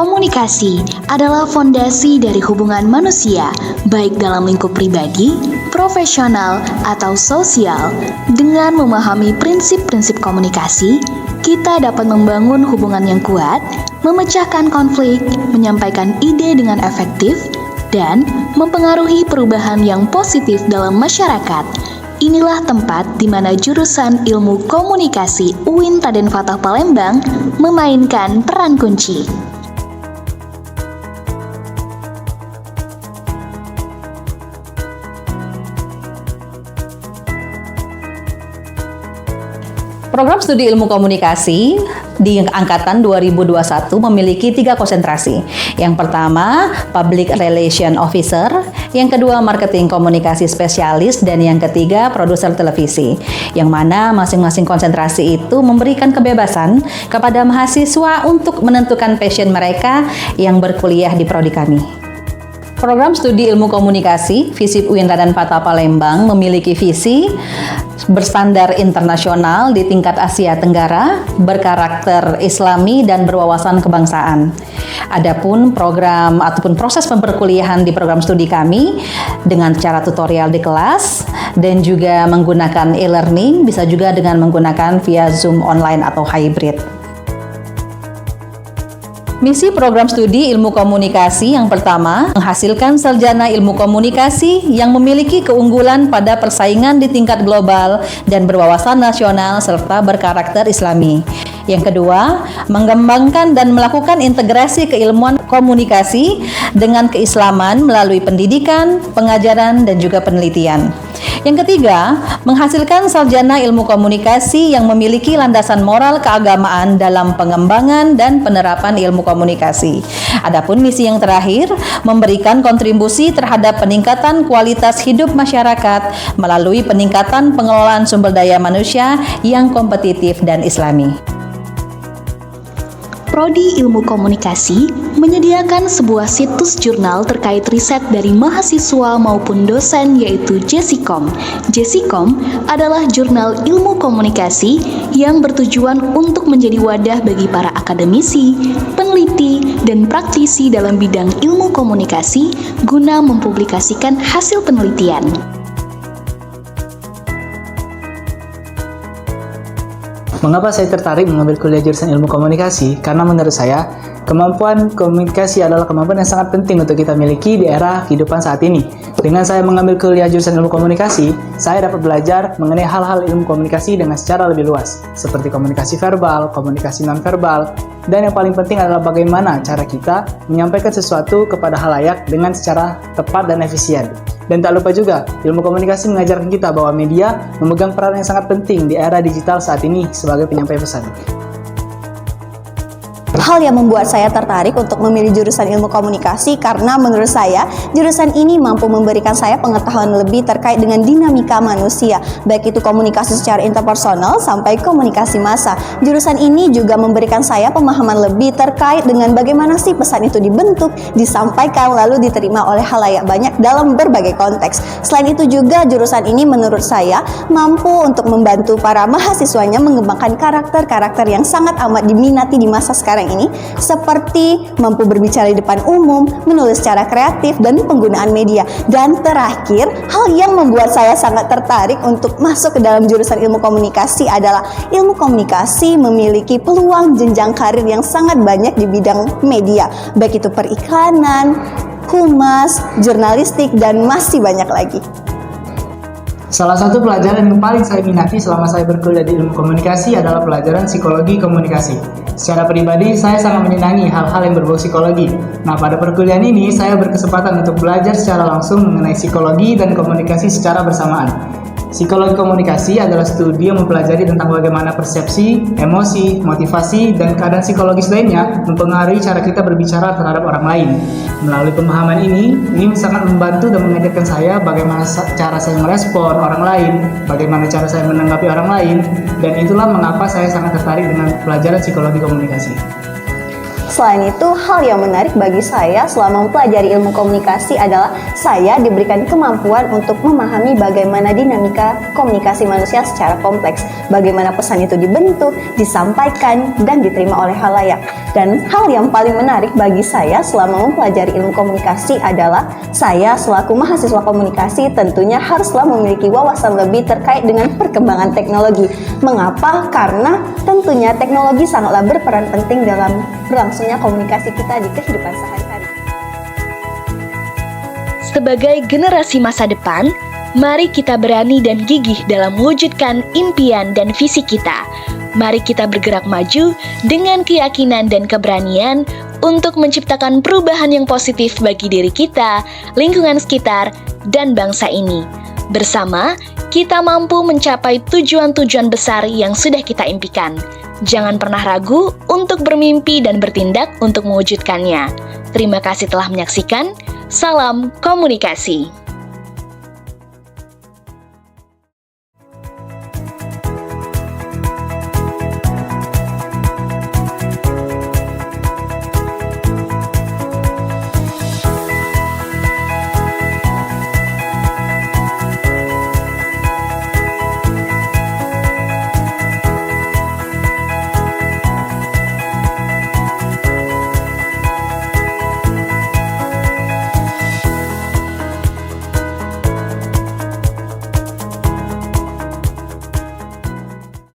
Komunikasi adalah fondasi dari hubungan manusia, baik dalam lingkup pribadi, profesional, atau sosial. Dengan memahami prinsip-prinsip komunikasi, kita dapat membangun hubungan yang kuat, memecahkan konflik, menyampaikan ide dengan efektif, dan mempengaruhi perubahan yang positif dalam masyarakat. Inilah tempat di mana jurusan Ilmu Komunikasi UIN Raden Fatah Palembang memainkan peran kunci. Program Studi Ilmu Komunikasi di Angkatan 2021 memiliki 3 konsentrasi. Yang pertama, Public Relation Officer, yang kedua, Marketing Komunikasi Spesialis, dan yang ketiga, Produser Televisi. Yang mana masing-masing konsentrasi itu memberikan kebebasan kepada mahasiswa untuk menentukan passion mereka yang berkuliah di prodi kami. Program Studi Ilmu Komunikasi FISIP UIN Raden Fatah Palembang memiliki visi berstandar internasional di tingkat Asia Tenggara, berkarakter Islami dan berwawasan kebangsaan. Adapun program ataupun proses perkuliahan di program studi kami dengan cara tutorial di kelas dan juga menggunakan e-learning, bisa juga dengan menggunakan via Zoom online atau hybrid. Misi program studi ilmu komunikasi yang pertama, menghasilkan sarjana ilmu komunikasi yang memiliki keunggulan pada persaingan di tingkat global dan berwawasan nasional serta berkarakter Islami. Yang kedua, mengembangkan dan melakukan integrasi keilmuan komunikasi dengan keislaman melalui pendidikan, pengajaran, dan juga penelitian. Yang ketiga, menghasilkan sarjana ilmu komunikasi yang memiliki landasan moral keagamaan dalam pengembangan dan penerapan ilmu komunikasi. Adapun misi yang terakhir, memberikan kontribusi terhadap peningkatan kualitas hidup masyarakat melalui peningkatan pengelolaan sumber daya manusia yang kompetitif dan islami. Prodi Ilmu Komunikasi menyediakan sebuah situs jurnal terkait riset dari mahasiswa maupun dosen, yaitu JESIKOM. JESIKOM adalah jurnal ilmu komunikasi yang bertujuan untuk menjadi wadah bagi para akademisi, peneliti, dan praktisi dalam bidang ilmu komunikasi guna mempublikasikan hasil penelitian. Mengapa saya tertarik mengambil kuliah jurusan ilmu komunikasi? Karena menurut saya, kemampuan komunikasi adalah kemampuan yang sangat penting untuk kita miliki di era kehidupan saat ini. Dengan saya mengambil kuliah jurusan ilmu komunikasi, saya dapat belajar mengenai hal-hal ilmu komunikasi dengan secara lebih luas, seperti komunikasi verbal, komunikasi non-verbal, dan yang paling penting adalah bagaimana cara kita menyampaikan sesuatu kepada halayak dengan secara tepat dan efisien. Dan tak lupa juga, ilmu komunikasi mengajarkan kita bahwa media memegang peran yang sangat penting di era digital saat ini sebagai penyampai pesan. Hal yang membuat saya tertarik untuk memilih jurusan ilmu komunikasi karena menurut saya jurusan ini mampu memberikan saya pengetahuan lebih terkait dengan dinamika manusia, baik itu komunikasi secara interpersonal sampai komunikasi massa. Jurusan ini juga memberikan saya pemahaman lebih terkait dengan bagaimana sih pesan itu dibentuk, disampaikan, lalu diterima oleh khalayak banyak dalam berbagai konteks. Selain itu juga jurusan ini menurut saya mampu untuk membantu para mahasiswanya mengembangkan karakter-karakter yang sangat amat diminati di masa sekarang ini, seperti mampu berbicara di depan umum, menulis secara kreatif, dan penggunaan media. Dan terakhir, hal yang membuat saya sangat tertarik untuk masuk ke dalam jurusan ilmu komunikasi adalah ilmu komunikasi memiliki peluang jenjang karir yang sangat banyak di bidang media, baik itu periklanan, humas, jurnalistik, dan masih banyak lagi. Salah satu pelajaran yang paling saya minati selama saya berkuliah di ilmu komunikasi adalah pelajaran psikologi komunikasi. Secara pribadi, saya sangat menyenangi hal-hal yang berbau psikologi. Nah, pada perkuliahan ini, saya berkesempatan untuk belajar secara langsung mengenai psikologi dan komunikasi secara bersamaan. Psikologi komunikasi adalah studi yang mempelajari tentang bagaimana persepsi, emosi, motivasi, dan keadaan psikologis lainnya mempengaruhi cara kita berbicara terhadap orang lain. Melalui pemahaman ini sangat membantu dan mengajarkan saya bagaimana cara saya merespon orang lain, bagaimana cara saya menanggapi orang lain, dan itulah mengapa saya sangat tertarik dengan pelajaran psikologi komunikasi. Selain itu, hal yang menarik bagi saya selama mempelajari ilmu komunikasi adalah saya diberikan kemampuan untuk memahami bagaimana dinamika komunikasi manusia secara kompleks. bagaimana pesan itu dibentuk, disampaikan, dan diterima oleh khalayak. Dan hal yang paling menarik bagi saya selama mempelajari ilmu komunikasi adalah saya selaku mahasiswa komunikasi tentunya haruslah memiliki wawasan lebih terkait dengan perkembangan teknologi. Mengapa? Karena tentunya teknologi sangatlah berperan penting dalam berlangsungnya komunikasi kita di kehidupan sehari-hari. Sebagai generasi masa depan, mari kita berani dan gigih dalam mewujudkan impian dan visi kita. Mari kita bergerak maju dengan keyakinan dan keberanian untuk menciptakan perubahan yang positif bagi diri kita, lingkungan sekitar, dan bangsa ini. Bersama, kita mampu mencapai tujuan-tujuan besar yang sudah kita impikan. Jangan pernah ragu untuk bermimpi dan bertindak untuk mewujudkannya. Terima kasih telah menyaksikan. Salam komunikasi.